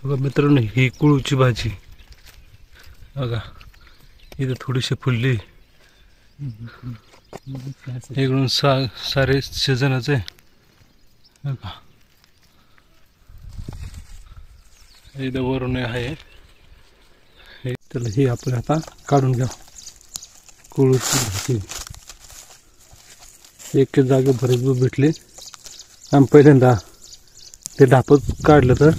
बघा मित्रांनो, ही कुळूची भाजी बघा, इथं थोडीशी फुलली. इकडून सारे सीजनच आहे बघा. इथं वरून आहे हे, त्याला ही आपण आता काढून घ्या. कुळूची भाजी एक जागे बरेच भेटले. आम्ही पहिल्यांदा ते ढापच काढलं तर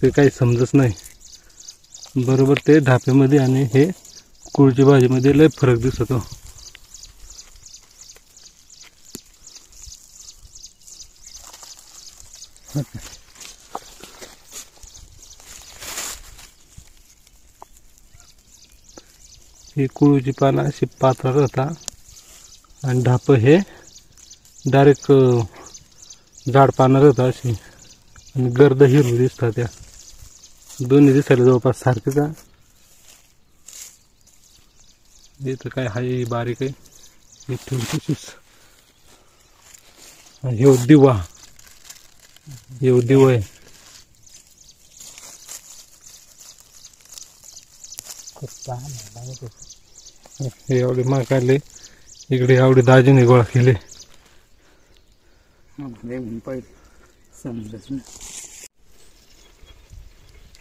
ते काही समजत नाही. बरोबर ते ढाप्यामध्ये आणि हे कुळची भाजीमध्ये लय फरक दिसतो. ही कुळूची पानं अशी पातळ राहतात आणि ढाप हे डायरेक्ट जाड पानं राहतात अशी, आणि गर्द हिरवी दिसतात. त्या दोन्ही दिसायला जवळपास सारखेच आहे. इथं काय आहे बारीक आहे, हे दिवा, हे दिवा आहे. हे एवढे माग काढले, इकडे एवढे दाजीने गोळा केले.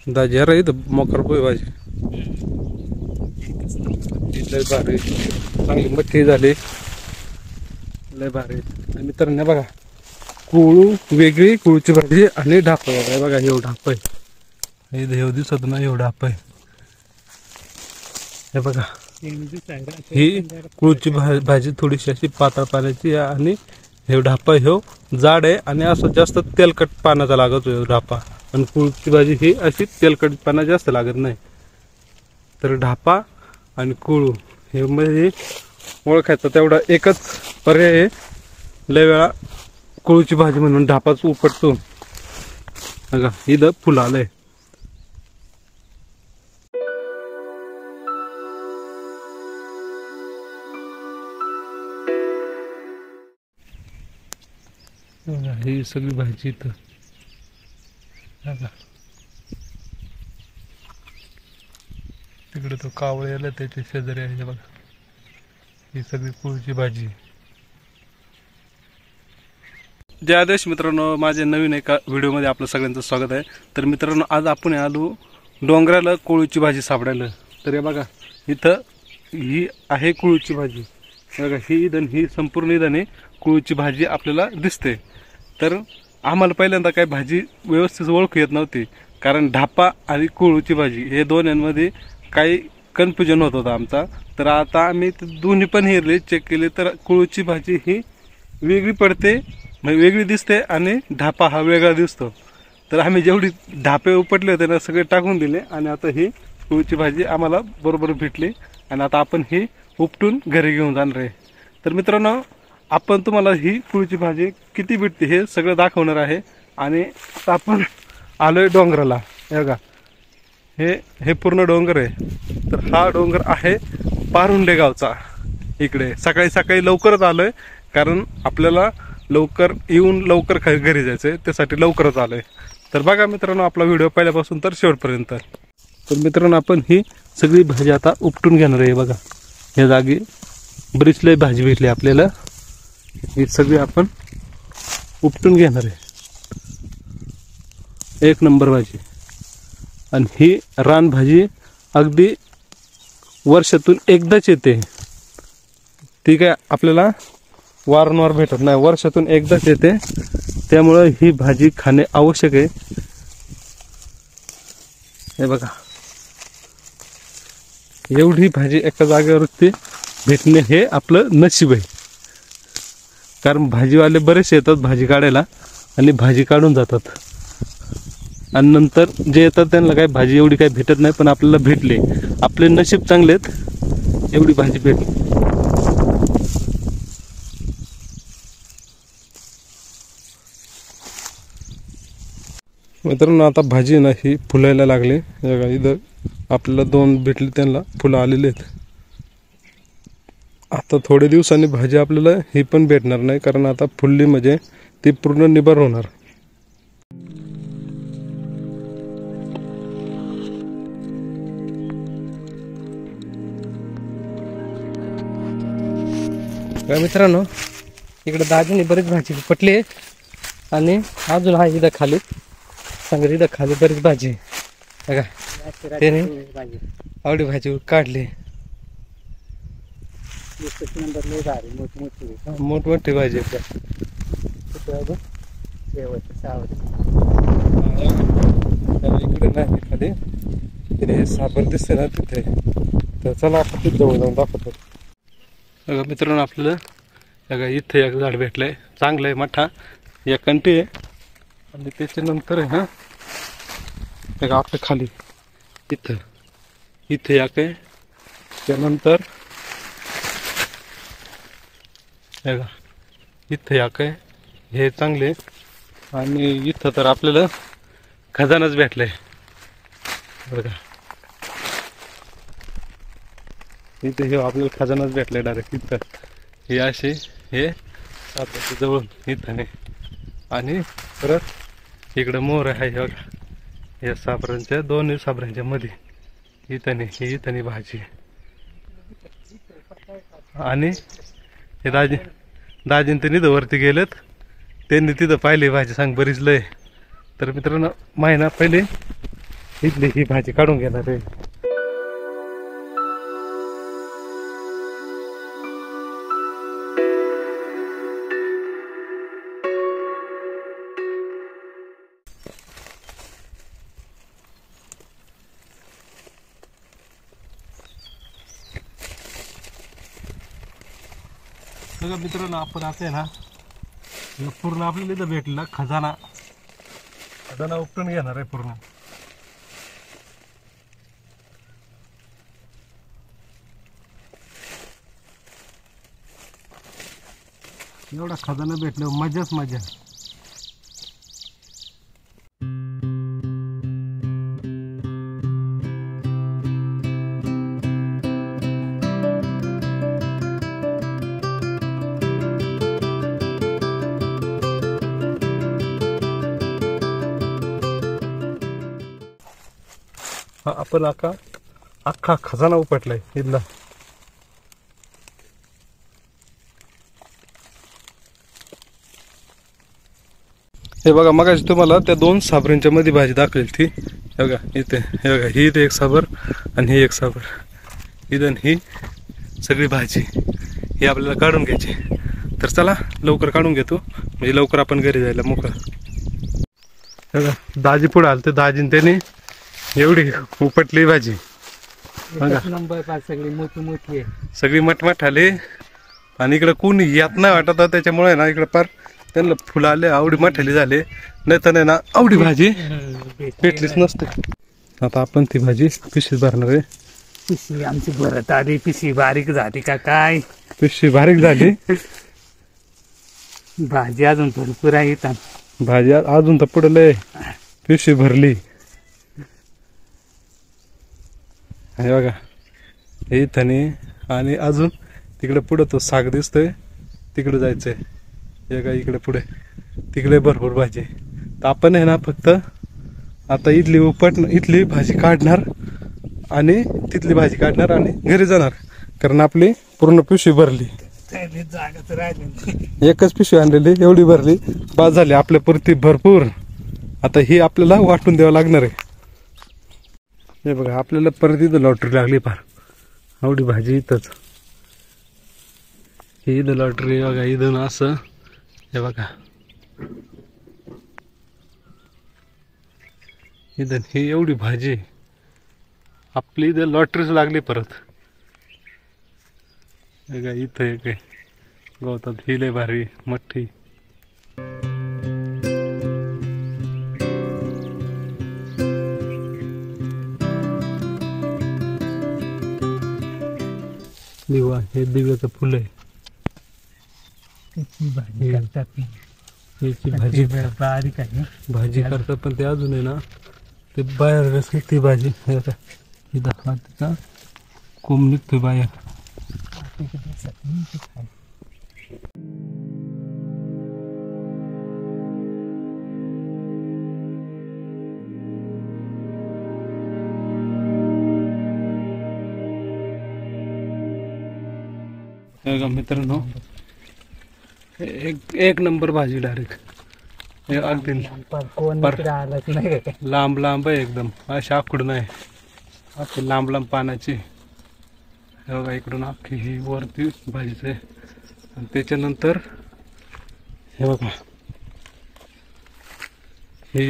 दाजी अरे इथं मोकर पोय भाजी लय भारी, चांगली मठ्ठी झाली, लय भारी. मित्रांनो बघा, कुळू वेगळी कुळूची भाजी आणि ढाप आहे बघा. एवढं ढाप आहे, हे देव दिसत ना, एवढं ढाप आहे. हे बघा, ही कुळूची भाजी थोडीशी अशी पातळ पाण्याची आणि हे ढापा ह्यो जाड आहे आणि असं जास्त तेलकट पाण्याचा लागतो ढापा. आणि कुळूची भाजी ही अशी तेलकट पाना जास्त लागत नाही. तर ढापा आणि कुळू हे म्हणजे ओळखायचा तेवढा एकच पर्याय आहे. लय वेळा कुळूची भाजी म्हणून ढापाच उपटतो बघा. इथं फुल आलंय. ही सगळी भाजी इथं तिकडे तो कावळे आला त्याच्या शेजारी आहे बघा. ही सगळी कुळची भाजी. जय आदेश मित्रांनो, माझे नवीन एका व्हिडिओमध्ये आपलं सगळ्यांचं स्वागत आहे. तर मित्रांनो, आज आपण आलो डोंगराला कुळूची भाजी सापडायला. तर हे बघा, इथं ही आहे कुळूची भाजी बघा. ही संपूर्ण इथं कुळूची भाजी आपल्याला दिसते. तर आम्हाला पहिल्यांदा काही भाजी व्यवस्थित ओळखू येत नव्हती, कारण ढापा आणि कुळूची भाजी हे दोन्हीमध्ये काही कन्फ्युजन होत होता आमचा. तर आता आम्ही दोन्ही पण हेरले, चेक केले, तर कुळूची भाजी ही वेगळी पडते, म्हणजे वेगळी दिसते, आणि ढापा हा वेगळा दिसतो. तर आम्ही जेवढी ढापे उपटले होते ना सगळे टाकून दिले, आणि आता ही कुळूची भाजी आम्हाला बरोबर भेटली. आणि आता आपण ही उपटून घरी घेऊन जाणार आहे. तर मित्रांनो, आपण तुम्हाला ही कुळूची भाजी किती भेटते हे सगळं दाखवणार आहे. आणि आता आपण आलोय डोंगराला. हे बघा, हे पूर्ण डोंगर आहे. तर हा डोंगर आहे पारुंडे गावचा. इकडे सकाळी सकाळी लवकरच आलोय, कारण आपल्याला लवकर येऊन लवकर घरी जायचंय, त्यासाठी लवकरच आलोय. तर बघा मित्रांनो, आपला व्हिडिओ पहिल्यापासून तर शेवटपर्यंत. तर मित्रांनो, आपण ही सगळी भाजी आता उपटून घेणार आहे. बघा, या जागी बरीच लय भाजी भेटली आपल्याला. ही सगळी आपण उपटून घेणार आहे. एक नंबर भाजी. आणि ही रानभाजी अगदी वर्षातून एकदाच येते. ती काय आपल्याला वारंवार भेटत नाही, वर्षातून एकदाच येते. त्यामुळे ही भाजी खाणे आवश्यक आहे. हे बघा, एवढी भाजी एका जागेवरती भेटणे हे आपलं नशीब आहे. कारण भाजीवाले बरेचसे येतात भाजी काढायला आणि भाजी काढून जातात, आणि नंतर जे येतात त्यांना काही भाजी एवढी काही भेटत नाही. पण आपल्याला भेटले, आपले नशीब चांगलेत, एवढी भाजी भेटली. मित्रांनो, आता भाजी ना ही फुलायला लागली. इथं आपल्याला 2 भेटली, त्यांना फुलं आलेली आहेत. आता थोडे दिवसांनी भाजी आपल्याला ही पण भेटणार नाही, कारण आता फुलली म्हणजे ती पूर्ण निबर होणार. मित्रांनो इकडे दाजीने बरीच भाजी पटली आणि अजून आहे इथं खाली सांगा इथं खाली बरीच भाजी बघा त्याने आवडी भाजी काढली मोठमोठी भाजी इकडे नाही खाली तिथे साबर दिसते ना तिथे तर चला आपण तिथे जवळ जाऊन दाखवतो बघा मित्रांनो आपल्याला बघा इथे एक झाड भेटलंय चांगलं आहे मोठा एक कंटी आहे आणि त्याच्यानंतर आहे ना बघा आपल्या खाली इथं इथे एक आहे त्यानंतर बघा इथे एक आहे हे चांगले आणि इथं तर आपल्याला खजानाच भेटलाय बघा इथे हे आपल्याला खजानाच भेटलाय डायरेक्ट इथं हे असे हे सापाच्या जवळून इथं नाही आणि परत इकडं मोर आहे बघा या सापरांच्या दोन्ही सापरांच्या मध्ये इथं नाही ही इथं नाही भाजी आणि हे दाजीन ते निधं वरती गेलेत त्यांनी तिथं पाहिली भाजी सांग बरीच लय तर मित्रांनो महिना पहिले इथली ही भाजी काढून घेणार आहे बघा मित्रांनो आपण असं आहे ना पूर्ण आपल्याला इथं भेटला खजाना उपटून घेणार आहे पूर्ण एवढा खजाना भेटल्यावर मजाच मजा आपण अख्खा खजाना उपटलाय इथला हे बघा मगाशी तुम्हाला त्या दोन साबरांच्या मध्ये भाजी दाखवेल ती बघा इथे हे बघा ही इथे एक साबर आणि ही एक साबर इथं ही सगळी भाजी ही आपल्याला काढून घ्यायची तर चला लवकर काढून घेतो म्हणजे लवकर आपण घरी जायला मोकळा बघा दाजी पुढे आलं तर दाजीने त्याने एवढी उपटली भाजी सगळी मोठी मोठी आहे सगळी मटमट आली आणि इकडे कोणी येत नाही वाटत त्याच्यामुळे ना इकडे पार त्यांना फुलं आले आवडी मठाली झाले नाही तर नाही ना आवडी भाजी भेटलीच नसते आता आपण ती भाजी पिशवीत भरणार आहे पिशवी आमची भरत आली पिशवी बारीक झाली का काय पिशवी बारीक झाली भाजी अजून भरपूर आहे इथं भाजी अजून तर पुढे लय पिशवी भरली हे बघा हे इथं आणि अजून तिकडे पुढे तो साग दिसतोय तिकडे जायचंय हे का इकडे पुढे तिकडे भरपूर भाजी तर आपण आहे ना फक्त आता इथली भाजी काढणार आणि तिथली भाजी काढणार आणि घरी जाणार कारण आपली पूर्ण पिशवी भरली एकच पिशवी आणलेली एवढी भरली बाद झाली आपल्या पुरती भरपूर आता ही आपल्याला वाटून द्यावं लागणार आहे हे बघा आपल्याला परत इथं लॉटरी लागली फार आवडी भाजी इथंच ही इथं लॉटरी बघा इथून असं हे बघा इथं ही एवढी भाजी आपली इथं लॉटरीच लागली परत बघा इथं एक गवतात ही लय भारी मठ्ठी दिवा हे दिव्याचं फुल आहे भाजी करतात याची भाजी बारीक आहे भाजी करतात पण ते अजून आहे ना ते बाहेर ती भाजी तिचा कोंब निघतोय बाहेर मित्रांनो एक नंबर भाजी डायरेक्ट अगदी कोण पर- इकडे आलाच नाही का काय. लांब लांब आहे एकदम अशी आखडून आहे अशी लांब लांब पानाची हे बघा इकडून अख्खी ही वरती भाजीचं आहे आणि त्याच्यानंतर हे बघा हे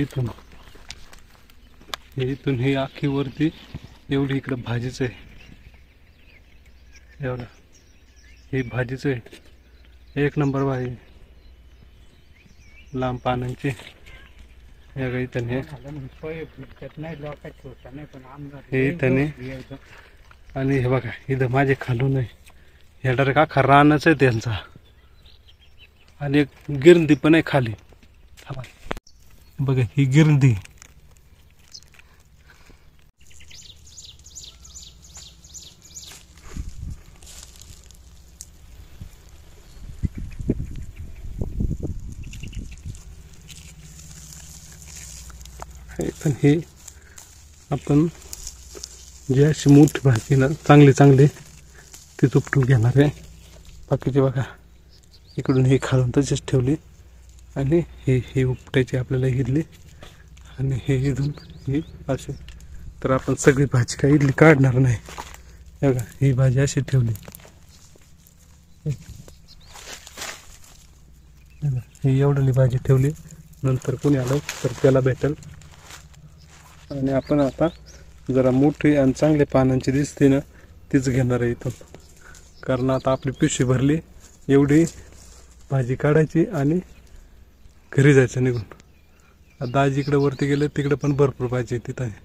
इथून ही अख्खी वरती एवढी इकडं भाजीच आहे हे बघा ही भाजीच आहे एक नंबर भाजी लांब पानांची हे बघा इथं हे नाही लोकांची होता नाही पण आमदार हे इथं नाही. आणि हे बघा इथं माझे खालून आहे हे डायरेक्ट अख्खा रानच आहे त्यांचा आणि एक गिरंदी पण आहे खाली थांबा. बघा ही गिरंदी पण हे आपण जी अशी मोठी भाजी ना चांगली ती उपटून घेणार आहे बाकीचे बघा इकडून ही खालून तशीच ठेवली आणि ही उपटायची आपल्याला इडली आणि हे इथून ही अशी तर आपण सगळी भाजी काही इडली काढणार नाही हे बघा ही भाजी अशी ठेवली ही एवढी भाजी ठेवली नंतर कोणी आलं तर त्याला भेटेल आणि आपण आता जरा मोठी आणि चांगल्या पानांची दिसते ना तीच घेणार आहे इथून कारण आता आपली पिशवी भरली एवढी भाजी काढायची आणि घरी जायचं निघून आता आज इकडे वरती गेले तिकडे पण भरपूर भाजी तिथं आहे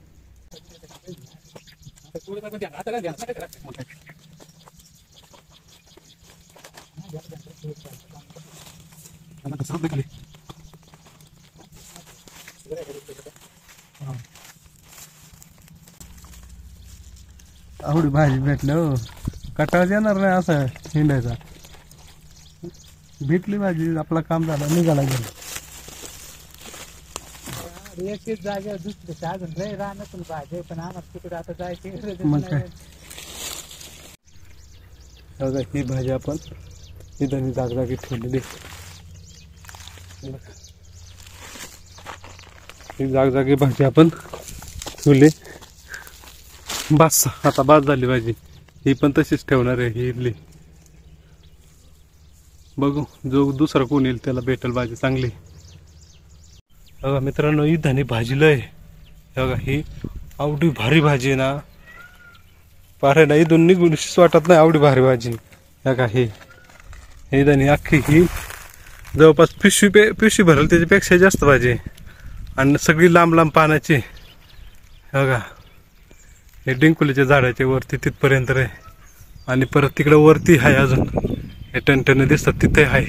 आवडी भाजी भेटलं हो कटाळ येणार नाही असं हिंडायचा भेटली भाजी आपला काम झालं निघाला गेला एकच जागेवर दुसरे अजून लय राहणं पण भाजी पण आम्हाला तिकडे आता जायचे मग काय बघा ही भाजी आपण इथं जागजागी ठेवलेली ही जागजागी भाजी आपण ठेवली बस आता बाद झाली भाजी ही पण तशीच ठेवणार आहे ही इडली बघू जो दुसरा कोण येईल त्याला भेटेल भाजी चांगली बघा मित्रांनो ही धनी भाजी लय बघा ही आवडी भारी भाजी आहे ना पारे ना इथून निघूनशीच वाटत नाही आवडी भारी भाजी बघा ही धनी अख्खी ही जवळपास पिशवी भरेल त्याच्यापेक्षा जास्त भाजी आणि सगळी लांब लांब पानाची बघा हे डिंकुलीच्या झाडाच्या वरती तिथपर्यंत आहे आणि परत तिकडं वरती आहे अजून हे टणटणे दिसतात तिथे आहे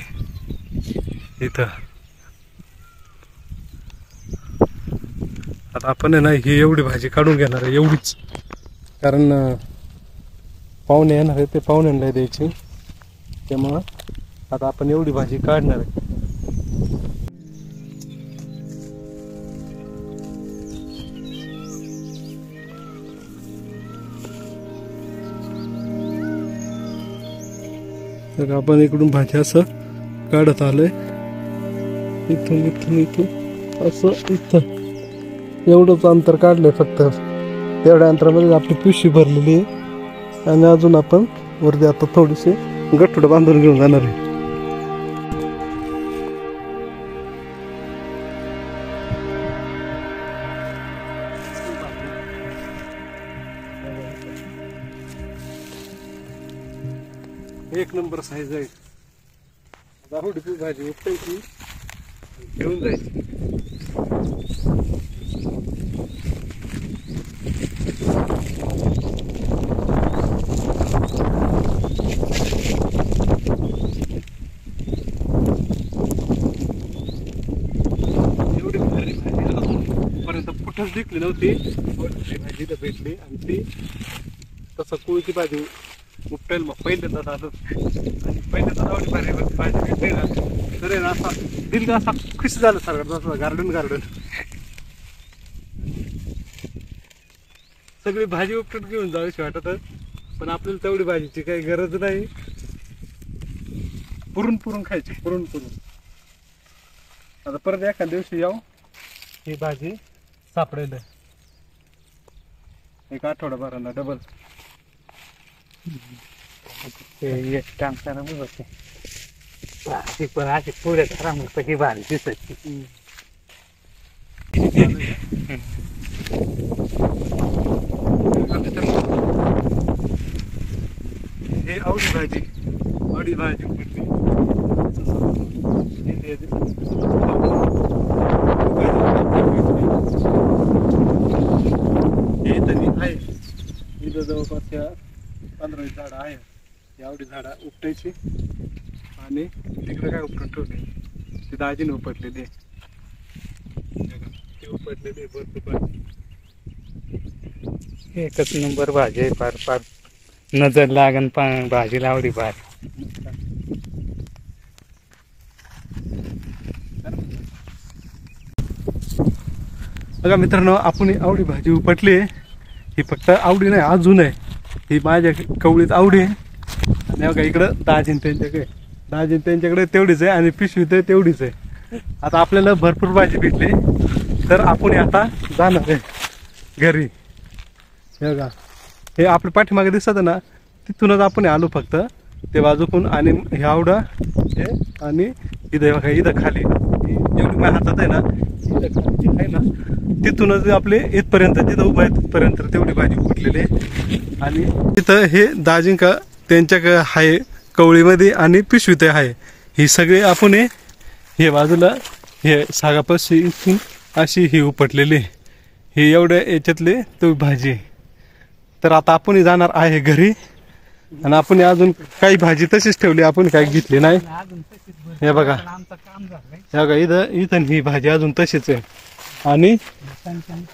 इथं आता आपण आहे ना ही एवढी भाजी काढून घेणार आहे एवढीच कारण पाहुणे येणार आहे ते पाहुण्यांना द्यायची त्यामुळं आता आपण एवढी भाजी काढणार आहे तर आपण इकडून भाजी असं काढत आलोय इथून इथून इथून असं इथं एवढंच अंतर काढलंय फक्त तेवढ्या अंतरामध्ये आपली पिशवी भरलेली आहे आणि अजून आपण वरती आता थोडीशी गठुडं बांधून घेऊन जाणार आहे एक नंबर साईज आहे दाहोडी भाजी उपटायची घेऊन जायची एवढी भारी भाजी पर्यंत कुठंच दिसली नव्हती भाजी तर भेटली आणि ती तसं कोळीची भाजी उपटेल मग पहिल्यांदा झालं आणि पहिल्यांदा आवडी भारी भाजी भेटली ना तर ना असा दिल का असा खुश झालं सारखं गार्डन सगळी भाजी उपटून घेऊन जावीशी वाटत पण आपल्याला तेवढी भाजीची काही गरज नाही पुरून पुरून खायची, पुरून पुरून. आता परत एखाद्या दिवशी याव, ही भाजी सापडेल एक आठवडाभराना डबल. एक काम करा मग होते. भाजी पण अशी पुढे करा मग कशी भारी दिसायची. हे आवडी भाजी, आवडी भाजी हे तरी आहे इथं जवळपास या 15-20 झाडं आहे. एवढी झाडं उपटायची आणि तिकडे काय उपटून ठेवले ते दाजीने उपटलेले, ते उपटलेले भरपूर भाजी. एकच नंबर भाजी आहे. फार फार नजर लागन भाजी लावली भारी. बघा मित्रांनो, आपण आवडी भाजी उपटली. ही फक्त आवडी नाही, अजून आहे. ही माझ्या कवळीत आवडी आहे. आणि बघा इकडं दाजीन त्यांच्याकडे तेवढीच आहे आणि पिशवी तर तेवढीच आहे. आता आपल्याला भरपूर भाजी भेटली तर आपण आता जाणार आहे घरी. हे बघा, हे आपल्या पाठीमागे दिसत ना, तिथूनच आपण आलो फक्त ते बाजूकून. आणि हे आवडा हे आणि इथं बघा, इथं खाली एवढी माझ्या हातात आहे ना, इथं खाली आहे ना, तिथूनच आपले इथपर्यंत जिथं उभं आहे तिथपर्यंत तेवढी भाजी फुटलेली आहे. आणि तिथं हे दाजिंका त्यांच्याकडे आहे कवळीमध्ये आणि पिशवीत आहे. ही सगळी आपण हे बाजूला हे सागापाशी इथून अशी ही उपटलेली ही एवढ्या याच्यातली तो भाजी. तर आता आपण जाणार आहे घरी आणि आपण अजून काही भाजी तशीच ठेवली, आपण काही घेतली नाही. हे बघा, हे बघा इथं ही भाजी अजून तशीच आहे. आणि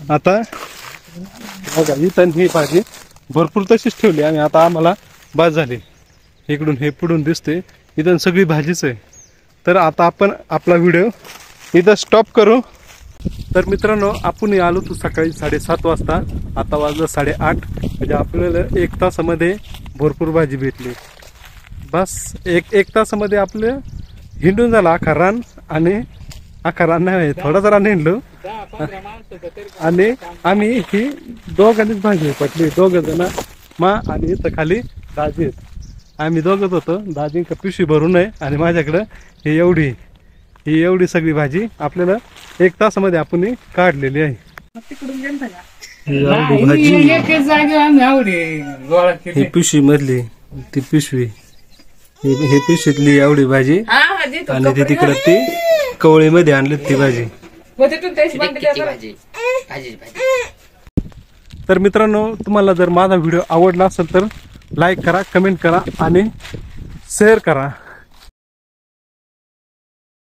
आता बघा इथं ही भाजी भरपूर तशीच ठेवली आणि आता आम्हाला बस झाली. इकडून हे पुढून दिसते इथं सगळी भाजीच आहे. तर आता आपण आपला व्हिडिओ इथं स्टॉप करू. तर मित्रांनो, आपण आलो तो सकाळी 7:30 वाजता. आता वाजलं 8:30. म्हणजे आपल्याला 1 तासामध्ये भरपूर भाजी भेटली. बस एक तासामध्ये आपलं हिंडून झाला अख्खा रान. आणि अख्खा रान नाही, थोडाच रान हिंडलो. आणि आम्ही ही दोघांनीच भाजी पटली, 2 जण मा आणि इथं खाली दाजी. आम्ही दोघंच होतो. दाजी पिशवी भरून आहे आणि माझ्याकडं ही एवढी सगळी भाजी आपल्याला 1 तासामध्ये आपण काढलेली आहे. ही पिशवी मधली ती पिशवी, ही पिशवीतली एवढी भाजी आणि ती तिकडं ती कवळीमध्ये आणली ती भाजी. तर मित्रांनो, तुम्हाला जर माझा व्हिडिओ आवडला असेल तर लाईक करा, कमेंट करा आणि शेअर करा.